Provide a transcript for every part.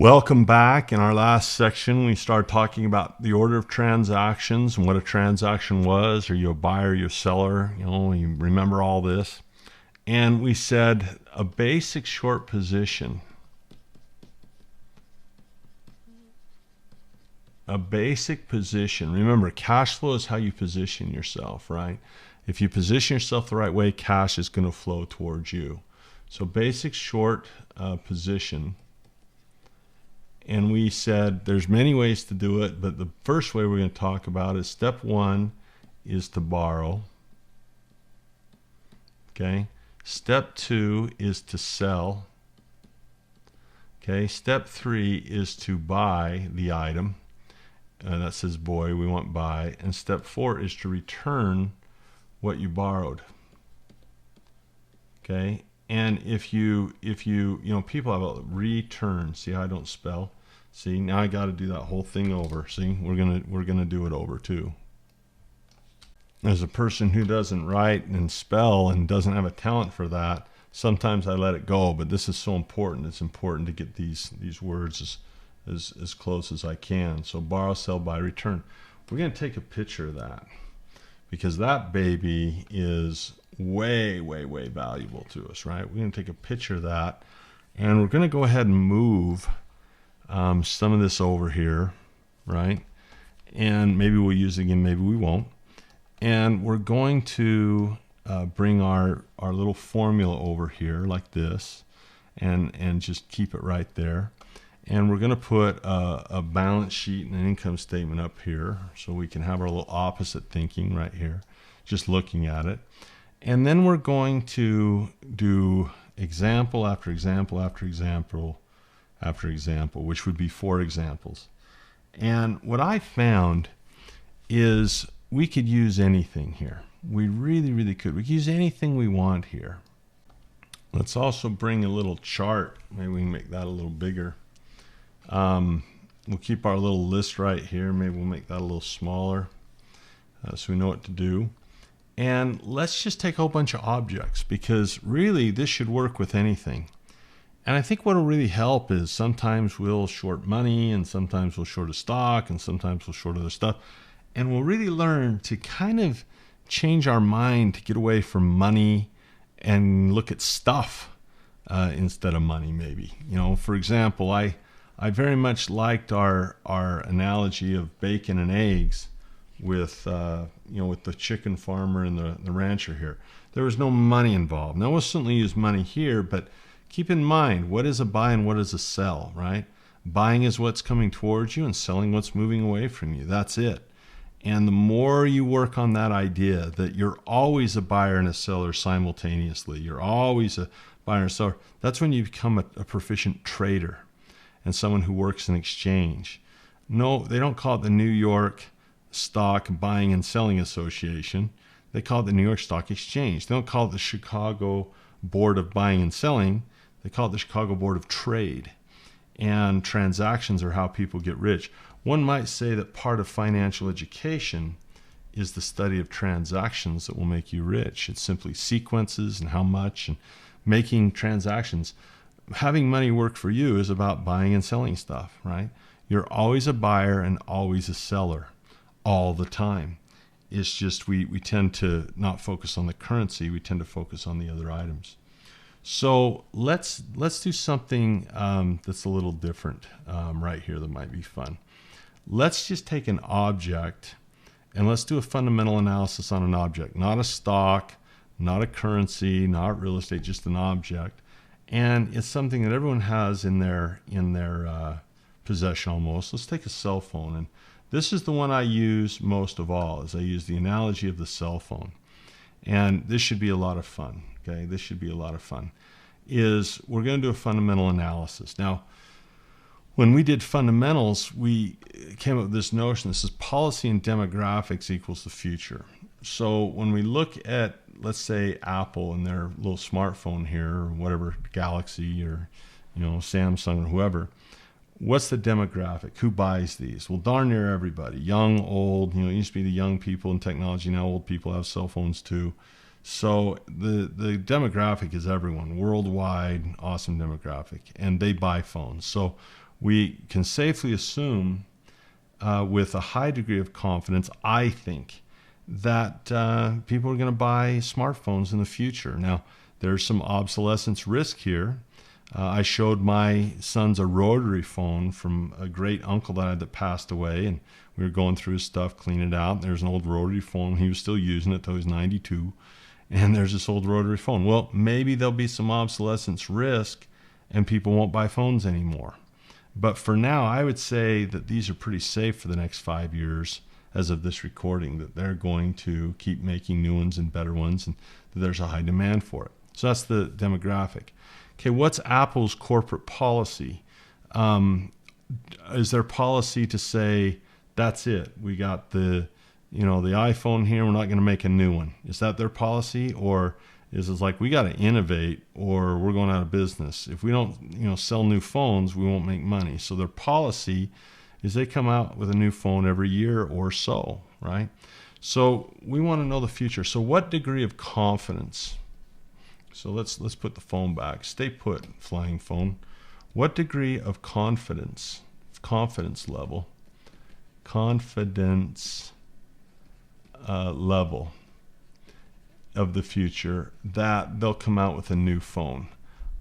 Welcome back. In our last section, we started talking about the order of transactions and what a transaction was. Are you a buyer, are you a seller? You remember all this. And we said a basic short position. A basic position. Remember, cash flow is how you position yourself, right? If you position yourself the right way, cash is going to flow towards you. So basic short position. And we said there's many ways to do it, but the first way we're going to talk about is step one is to borrow. Okay. Step two is to sell. Okay. Step three is to buy the item. That says boy, we want buy. And step four is to return what you borrowed. Okay. And if you people have a return. See how I don't spell? See, now I got to do that whole thing over. See, we're gonna do it over too. As a person who doesn't write and spell and doesn't have a talent for that, sometimes I let it go. But this is so important. It's important to get these words as close as I can. So borrow, sell, buy, return. We're gonna take a picture of that because that baby is way valuable to us, right? We're going to take a picture of that, and we're going to go ahead and move some of this over here, right? And maybe we'll use it again, maybe we won't. And we're going to bring our little formula over here like this, and just keep it right there. And we're going to put a balance sheet and an income statement up here so we can have our little opposite thinking right here, just looking at it. And then we're going to do example after example after example after example, which would be 4 examples. And what I found is we could use anything here. We really could. We could use anything we want here. Let's also bring a little chart. Maybe we can make that a little bigger. We'll keep our little list right here. Maybe we'll make that a little smaller so we know what to do. And let's just take a whole bunch of objects, because really this should work with anything. And I think what will really help is sometimes we'll short money, and sometimes we'll short a stock, and sometimes we'll short other stuff. And we'll really learn to kind of change our mind to get away from money and look at stuff instead of money, maybe. For example, I very much liked our analogy of bacon and eggs with with the chicken farmer and the rancher here. There was no money involved. Now we'll certainly use money here, but keep in mind, what is a buy and what is a sell, right? Buying is what's coming towards you, and selling what's moving away from you. That's it. And the more you work on that idea that you're always a buyer and a seller simultaneously, you're always a buyer and a seller, that's when you become a proficient trader and someone who works in exchange. No, they don't call it the New York Stock Buying and Selling Association. They call it the New York Stock Exchange. They don't call it the Chicago Board of Buying and Selling. They call it the Chicago Board of Trade. And transactions are how people get rich. One might say that part of financial education is the study of transactions that will make you rich. It's simply sequences and how much, and making transactions. Having money work for you is about buying and selling stuff, right? You're always a buyer and always a seller all the time. It's just we tend to not focus on the currency. We tend to focus on the other items. So let's do something that's a little different right here that might be fun. Let's just take an object and let's do a fundamental analysis on an object, not a stock, not a currency, not real estate, just an object. And it's something that everyone has in their possession almost. Let's take a cell phone, and this is the one I use most of all. Is I use the analogy of the cell phone, and this should be a lot of fun. Okay, this should be a lot of fun. Is we're going to do a fundamental analysis now. When we did fundamentals, we came up with this notion. This is policy and demographics equals the future. So when we look at, let's say, Apple and their little smartphone here, or whatever, Galaxy or Samsung or whoever, what's the demographic? Who buys these? Well, darn near everybody, young, old. It used to be the young people in technology. Now old people have cell phones too. So the demographic is everyone, worldwide, awesome demographic, and they buy phones. So we can safely assume with a high degree of confidence, I think, that people are going to buy smartphones in the future. Now, there's some obsolescence risk here. I showed my sons a rotary phone from a great uncle that I had that passed away, and we were going through his stuff, cleaning it out. There's an old rotary phone. He was still using it till he was 92. And there's this old rotary phone. Well, maybe there'll be some obsolescence risk and people won't buy phones anymore. But for now, I would say that these are pretty safe for the next 5 years as of this recording, that they're going to keep making new ones and better ones, and that there's a high demand for it. So that's the demographic. Okay, what's Apple's corporate policy? Is their policy to say, that's it, we got the iPhone here, we're not going to make a new one? Is that their policy? Or is it like, we got to innovate or we're going out of business? If we don't sell new phones, we won't make money. So their policy is they come out with a new phone every year or so, right? So we want to know the future. So what degree of confidence? So let's put the phone back. Stay put, flying phone. What degree of confidence level of the future that they'll come out with a new phone?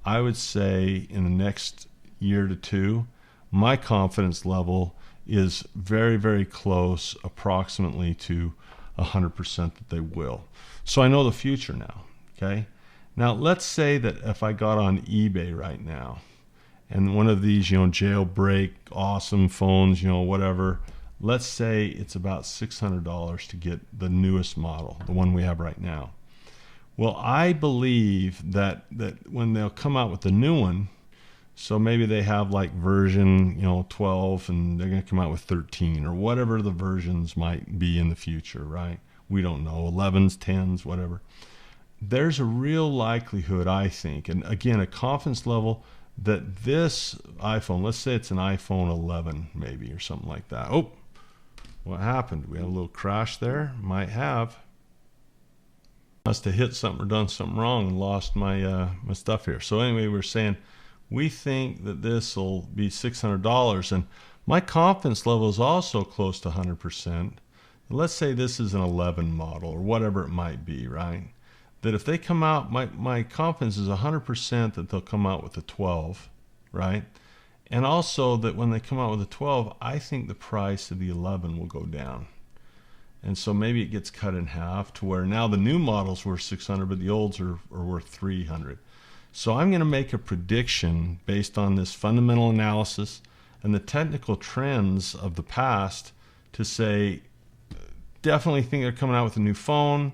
I would say in the next year to two, my confidence level is very, very close, approximately to 100% that they will. So I know the future now, okay? Now, let's say that if I got on eBay right now and one of these, jailbreak, awesome phones, whatever, let's say it's about $600 to get the newest model, the one we have right now. Well, I believe that when they'll come out with the new one, so maybe they have like version 12 and they're going to come out with 13 or whatever the versions might be in the future, right? We don't know, 11s, 10s, whatever. There's a real likelihood, I think, and again, a confidence level that this iPhone, let's say it's an iPhone 11 maybe or something like that. Oh, what happened? We had a little crash there. Might have. Must have hit something or done something wrong and lost my my stuff here. So anyway, we're saying we think that this will be $600, and my confidence level is also close to 100%. Let's say this is an 11 model or whatever it might be, right? That if they come out, my confidence is 100% that they'll come out with a 12, right? And also that when they come out with a 12, I think the price of the 11 will go down. And so maybe it gets cut in half to where now the new models worth 600, but the olds are worth 300. So I'm going to make a prediction based on this fundamental analysis and the technical trends of the past to say, definitely think they're coming out with a new phone.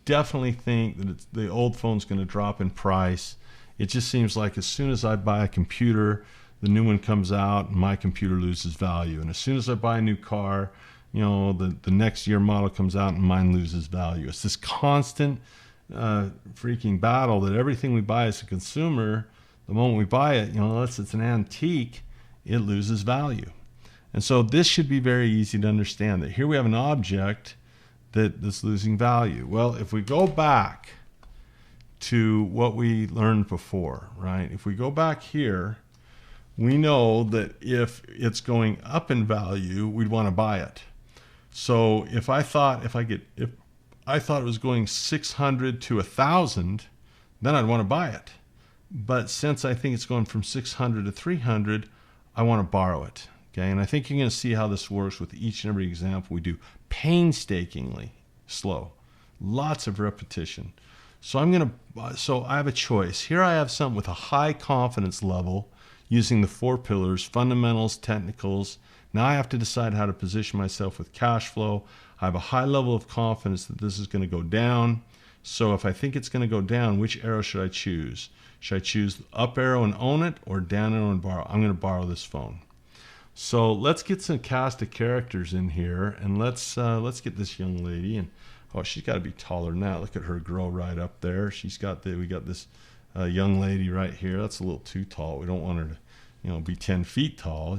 Definitely think that the old phone's going to drop in price. It just seems like as soon as I buy a computer, the new one comes out and my computer loses value. And as soon as I buy a new car, the next year model comes out and mine loses value. It's this constant freaking battle that everything we buy as a consumer, the moment we buy it, unless it's an antique, it loses value. And so this should be very easy to understand, that here we have an object that's losing value. Well, if we go back to what we learned before, right? If we go back here, we know that if it's going up in value, we'd want to buy it. So if I thought it was going 600 to 1,000, then I'd want to buy it. But since I think it's going from 600 to 300, I want to borrow it. Okay, and I think you're going to see how this works with each and every example we do. Painstakingly slow, lots of repetition. So I have a choice. Here I have something with a high confidence level using the 4 pillars: fundamentals, technicals. Now I have to decide how to position myself with cash flow. I have a high level of confidence that this is going to go down. So if I think it's going to go down, which arrow should I choose? Should I choose the up arrow and own it, or down arrow and borrow? I'm going to borrow this phone. So let's get some cast of characters in here, and let's get this young lady. And she's got to be taller than that. Look at her grow right up there. We got this young lady right here. That's a little too tall. We don't want her to, be 10 feet tall,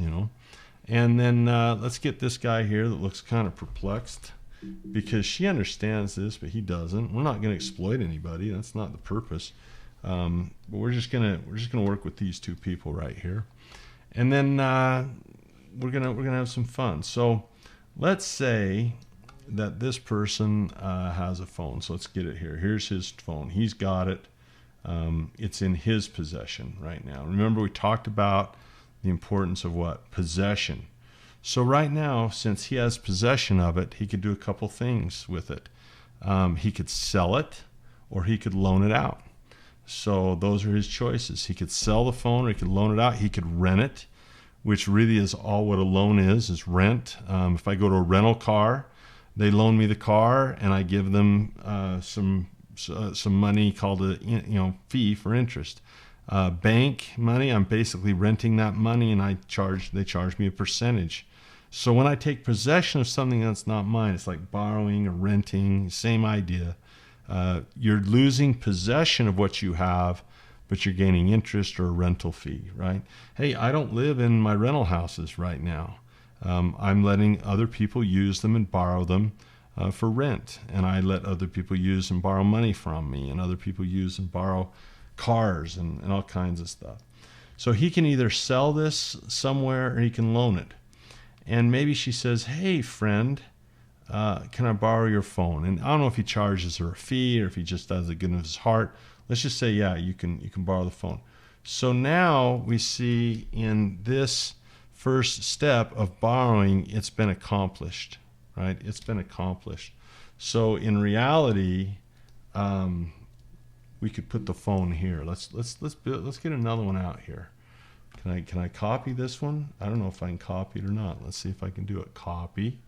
And then let's get this guy here that looks kind of perplexed because she understands this, but he doesn't. We're not going to exploit anybody. That's not the purpose. But we're just gonna work with these two people right here. and then we're gonna have some fun. So let's say that this person has a phone. So let's get it here. Here's his phone. He's got it. It's in his possession right now. Remember, we talked about the importance of what? Possession. So right now, since he has possession of it, he could do a couple things with it. He could sell it, or he could loan it out. So those are his choices. He could sell the phone, or he could loan it out. He could rent it, which really is all what a loan is rent. If I go to a rental car, they loan me the car, and I give them some money called a fee for interest. Bank money, I'm basically renting that money, and they charge me a percentage. So when I take possession of something that's not mine, it's like borrowing or renting, same idea. You're losing possession of what you have, but you're gaining interest or a rental fee, right? Hey, I don't live in my rental houses right now. I'm letting other people use them and borrow them for rent. And I let other people use and borrow money from me, and other people use and borrow cars and all kinds of stuff. So he can either sell this somewhere or he can loan it. And maybe she says, hey, friend, can I borrow your phone? And I don't know if he charges her a fee or if he just does it good of his heart. Let's just say, yeah, you can borrow the phone. So now we see in this first step of borrowing, it's been accomplished, right? It's been accomplished. So in reality, we could put the phone here. Let's get another one out here. Can I copy this one? I don't know if I can copy it or not. Let's see if I can do it. Copy,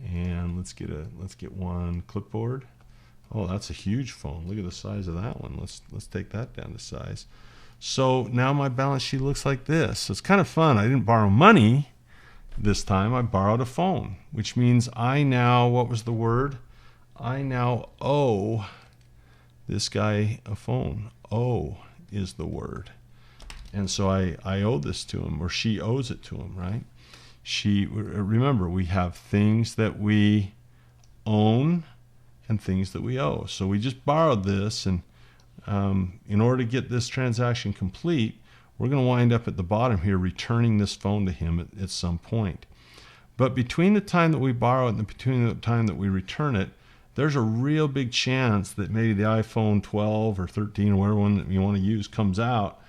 and let's get one clipboard. Oh, that's a huge phone. Look at the size of that one. Let's take that down to size. So now my balance sheet looks like this. So it's kind of fun. I didn't borrow money this time. I borrowed a phone, which means I now, what was the word? I now owe this guy a phone. Owe is the word. And so I owe this to him, or she owes it to him, right? Remember, we have things that we own and things that we owe. So we just borrowed this, and in order to get this transaction complete, we're going to wind up at the bottom here returning this phone to him at some point. But between the time that we borrow it and between the time that we return it, there's a real big chance that maybe the iPhone 12 or 13 or whatever one that you want to use comes out,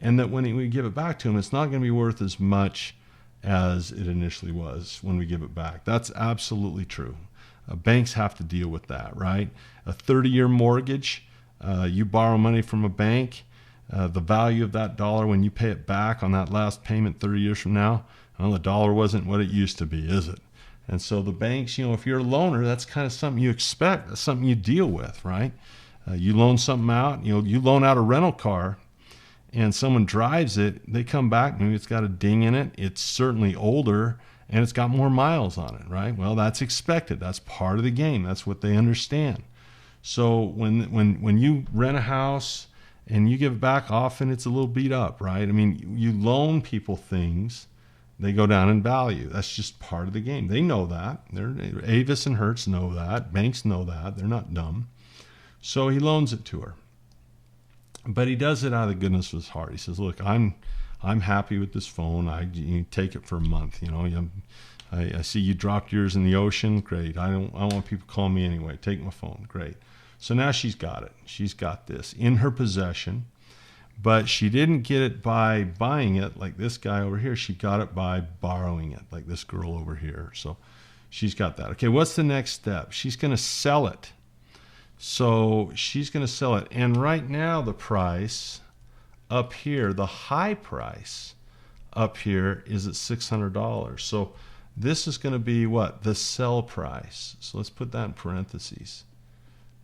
and that when we give it back to him, it's not going to be worth as much as it initially was when we give it back. That's absolutely true. Banks have to deal with that, right? A 30-year mortgage, you borrow money from a bank, the value of that dollar when you pay it back on that last payment 30 years from now, well, the dollar wasn't what it used to be, is it? And so the banks, if you're a loaner, that's kind of something you expect. That's something you deal with, right? You loan something out, you loan out a rental car, and someone drives it, they come back, maybe it's got a ding in it, it's certainly older, and it's got more miles on it, right? Well, that's expected. That's part of the game. That's what they understand. So when you rent a house and you give it back, often it's a little beat up, right? I mean, you loan people things, they go down in value. That's just part of the game. They know that. Avis and Hertz know that. Banks know that. They're not dumb. So he loans it to her. But he does it out of the goodness of his heart. He says, look, I'm happy with this phone. You take it for a month. I see you dropped yours in the ocean. Great. I don't want people calling me anyway. Take my phone. Great. So now she's got it. She's got this in her possession. But she didn't get it by buying it like this guy over here. She got it by borrowing it like this girl over here. So she's got that. Okay, what's the next step? She's going to sell it. So she's going to sell it. And right now the price up here, the high price up here is at $600. So this is going to be what? The sell price. So let's put that in parentheses.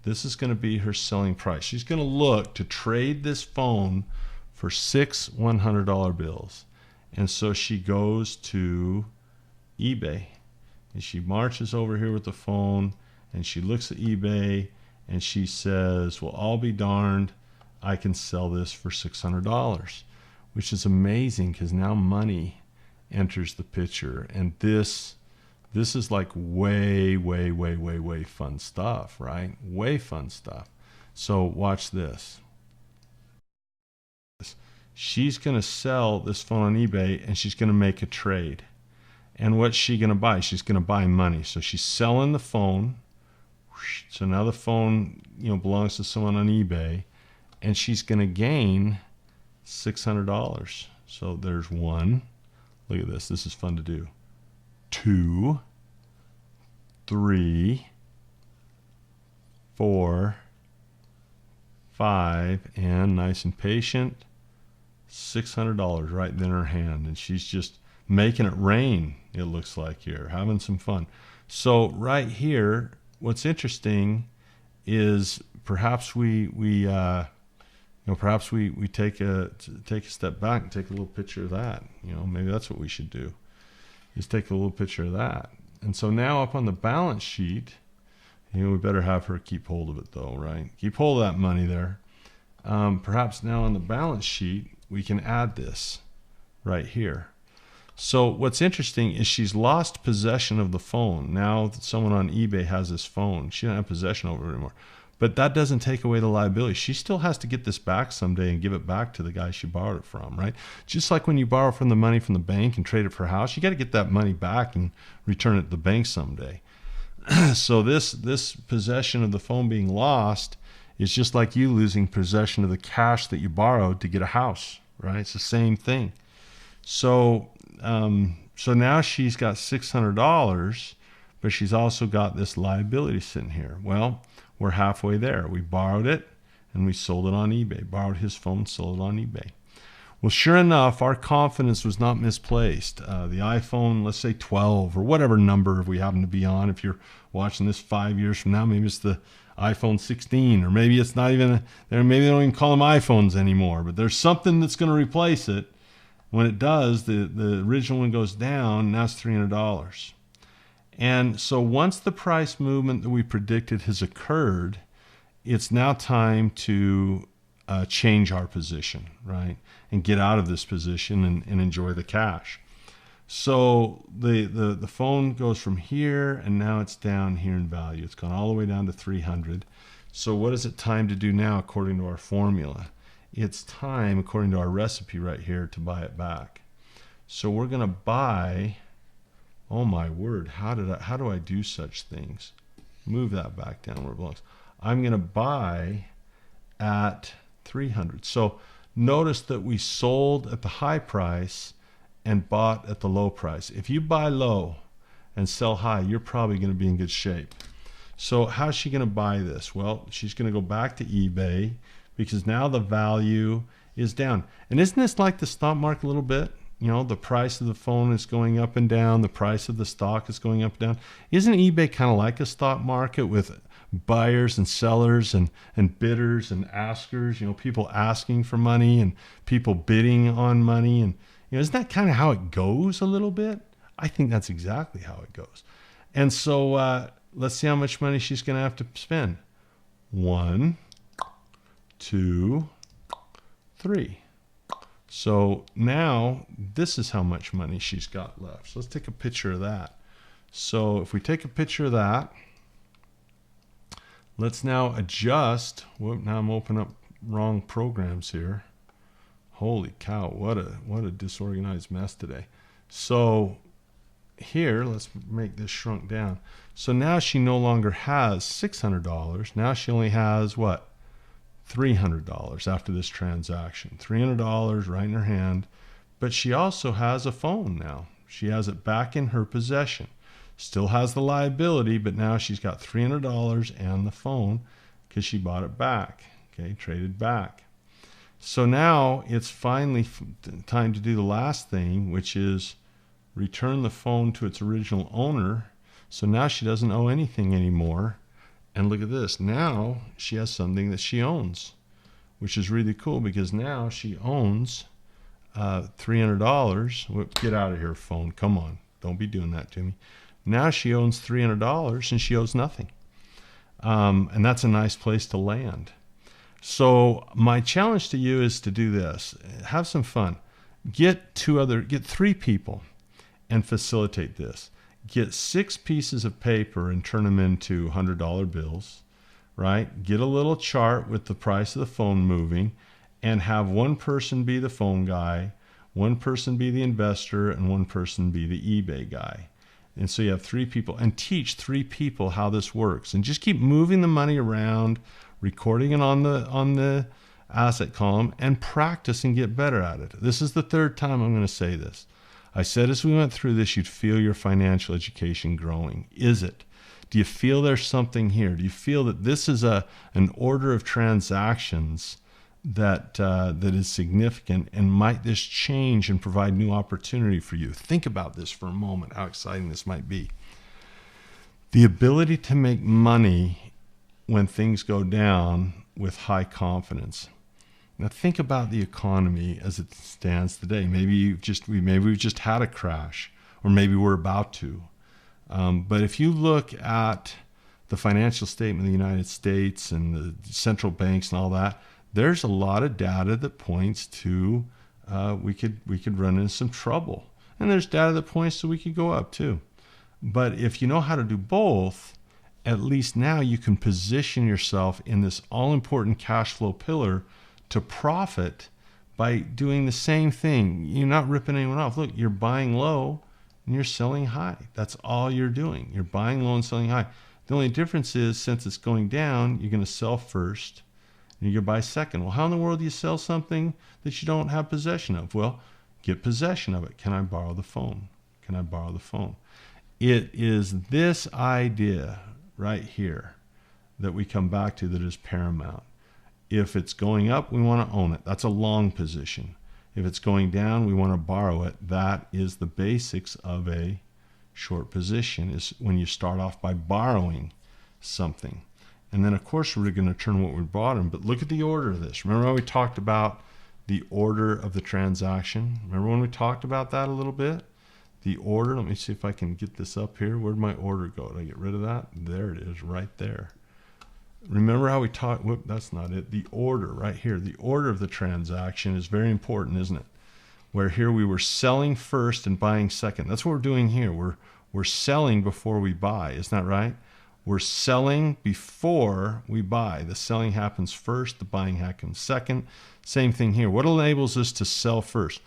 This is going to be her selling price. She's going to look to trade this phone for 6 $100 bills. And so she goes to eBay. And she marches over here with the phone, and she looks at eBay, and she says, well, I'll be darned, I can sell this for $600, which is amazing because now money enters the picture. And this is like way fun stuff, right? Way fun stuff. So watch this. she's going to sell this phone on eBay and she's going to make a trade. And what's she going to buy? She's going to buy money. So she's selling the phone. So now the phone, belongs to someone on eBay, and she's going to gain $600. So there's one. Look at this. This is fun to do. 2, 3, 4, 5, and nice and patient, $600 right then in her hand. And she's just making it rain, it looks like here, having some fun. So right here, what's interesting is perhaps we take a step back and take a little picture of that. Maybe that's what we should do, is take a little picture of that. And so now up on the balance sheet, we better have her keep hold of it though, right? Keep hold of that money there. Perhaps now on the balance sheet, we can add this right here. So what's interesting is she's lost possession of the phone. Now that someone on eBay has this phone, she doesn't have possession over it anymore. But that doesn't take away the liability. She still has to get this back someday and give it back to the guy she borrowed it from, right? Just like when you borrow from the money from the bank and trade it for a house, you got to get that money back and return it to the bank someday. So this possession of the phone being lost is just like you losing possession of the cash that you borrowed to get a house, right? It's the same thing. So now she's got $600, but she's also got this liability sitting here. Well, we're halfway there. We borrowed it and we sold it on eBay. Borrowed his phone, sold it on eBay. Well, sure enough, our confidence was not misplaced. The iPhone, let's say 12 or whatever number we happen to be on. If you're watching this 5 years from now, maybe it's the iPhone 16, or maybe it's not even there. Maybe they don't even call them iPhones anymore, but there's something that's going to replace it. When it does, the original one goes down. Now it's $300. And so once the price movement that we predicted has occurred, it's now time to change our position, right? And get out of this position and enjoy the cash. So the phone goes from here, and now it's down here in value. It's gone all the way down to 300. So what is it time to do now according to our formula? It's time, according to our recipe right here, to buy it back. So we're going to buy, oh my word, how do I do such things? Move that back down where it belongs. I'm going to buy at 300. So notice that we sold at the high price and bought at the low price. If you buy low and sell high, you're probably going to be in good shape. So how's she going to buy this? Well, she's going to go back to eBay, because now the value is down. And isn't this like the stock market a little bit? The price of the phone is going up and down. The price of the stock is going up and down. Isn't eBay kind of like a stock market with buyers and sellers and bidders and askers? People asking for money and people bidding on money. And isn't that kind of how it goes a little bit? I think that's exactly how it goes. And so let's see how much money she's going to have to spend. 1, 2, 3. So now this is how much money she's got left. So let's take a picture of that. So if we take a picture of that, let's now adjust. Whoop, now I'm opening up wrong programs here. Holy cow, what a disorganized mess today. So here, let's make this shrunk down. So now she no longer has $600. Now she only has what? $300 after this transaction. $300 right in her hand. But she also has a phone now. She has it back in her possession. Still has the liability, but now she's got $300 and the phone because she bought it back. Okay, traded back. So now it's finally time to do the last thing, which is return the phone to its original owner. So now she doesn't owe anything anymore. And look at this. Now she has something that she owns, which is really cool, because now she owns $300. Whoop, get out of here, phone. Come on. Don't be doing that to me. Now she owns $300 and she owes nothing. And that's a nice place to land. So my challenge to you is to do this. Have some fun. Get 3 people and facilitate this. Get 6 pieces of paper and turn them into $100 bills, right? Get a little chart with the price of the phone moving, and have one person be the phone guy, one person be the investor, and one person be the eBay guy. And so you have 3 people, and teach 3 people how this works, and just keep moving the money around, recording it on the asset column, and practice and get better at it. This is the 3rd time I'm going to say this. I said as we went through this, you'd feel your financial education growing. Is it? Do you feel there's something here? Do you feel that this is an order of transactions that is significant, and might this change and provide new opportunity for you? Think about this for a moment, how exciting this might be. The ability to make money when things go down with high confidence. Now think about the economy as it stands today. Maybe we've just had a crash, or maybe we're about to. But if you look at the financial statement of the United States and the central banks and all that, there's a lot of data that points to we could run into some trouble. And there's data that points to we could go up too. But if you know how to do both, at least now you can position yourself in this all-important cash flow pillar to profit by doing the same thing. You're not ripping anyone off. Look, you're buying low and you're selling high. That's all you're doing. You're buying low and selling high. The only difference is, since it's going down, you're going to sell first and you're going to buy second. Well, how in the world do you sell something that you don't have possession of? Well, get possession of it. Can I borrow the phone? Can I borrow the phone? It is this idea right here that we come back to that is paramount. If it's going up, we want to own it. That's a long position. If it's going down, we want to borrow it. That is the basics of a short position, is when you start off by borrowing something. And then, of course, we're going to turn what we bought in. But look at the order of this. Remember how we talked about the order of the transaction? Remember when we talked about that a little bit? The order, let me see if I can get this up here. Where'd my order go? Did I get rid of that? There it is, right there. Remember how we talked, whoop, that's not it. The order right here, the order of the transaction is very important, isn't it? Where here we were selling first and buying second. That's what we're doing here. We're selling before we buy, isn't that right? We're selling before we buy. The selling happens first, the buying happens second. Same thing here. What enables us to sell first?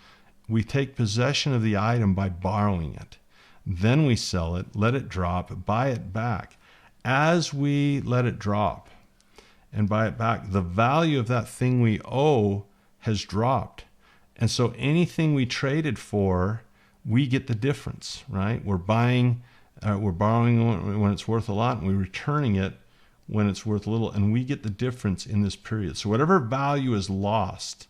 We take possession of the item by borrowing it. Then we sell it, let it drop, buy it back. As we let it drop and buy it back, the value of that thing we owe has dropped. And so anything we traded for, we get the difference, right? We're borrowing when it's worth a lot, and we're returning it when it's worth a little, and we get the difference in this period. So whatever value is lost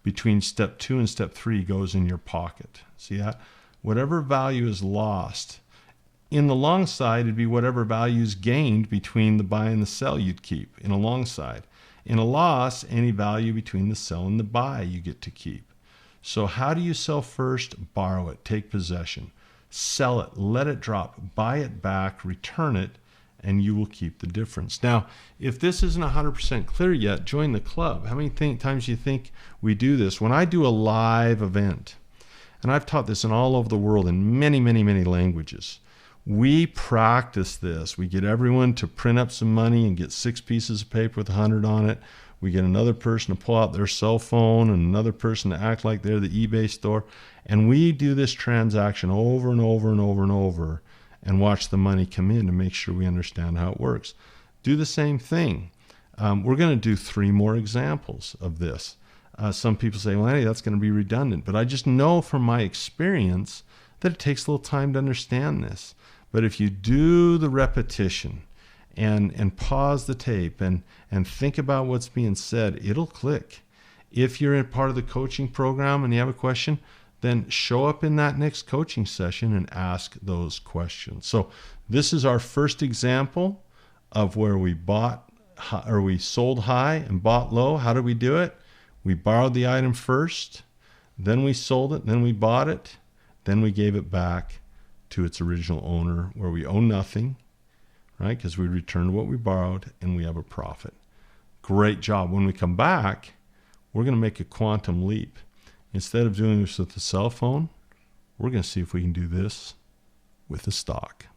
between step 2 and step 3 goes in your pocket. See that? Whatever value is lost. In the long side, it'd be whatever value is gained between the buy and the sell you'd keep in a long side. In a loss, any value between the sell and the buy you get to keep. So how do you sell first? Borrow it, take possession. Sell it, let it drop, buy it back, return it, and you will keep the difference. Now, if this isn't 100% clear yet, join the club. How many times do you think we do this? When I do a live event, and I've taught this in all over the world in many, many, many languages, we practice this. We get everyone to print up some money and get 6 pieces of paper with 100 on it. We get another person to pull out their cell phone and another person to act like they're the eBay store. And we do this transaction over and over and over and over and watch the money come in to make sure we understand how it works. Do the same thing. We're going to do 3 more examples of this. Some people say, well, Andy, that's going to be redundant. But I just know from my experience that it takes a little time to understand this. But if you do the repetition and pause the tape and think about what's being said, it'll click. If you're in part of the coaching program and you have a question, then show up in that next coaching session and ask those questions. So this is our first example of where we sold high and bought low. How did we do it? We borrowed the item first, then we sold it, then we bought it, then we gave it back to its original owner where we owe nothing, right? Because we returned what we borrowed and we have a profit. Great job. When we come back, we're going to make a quantum leap. Instead of doing this with the cell phone, we're going to see if we can do this with a stock.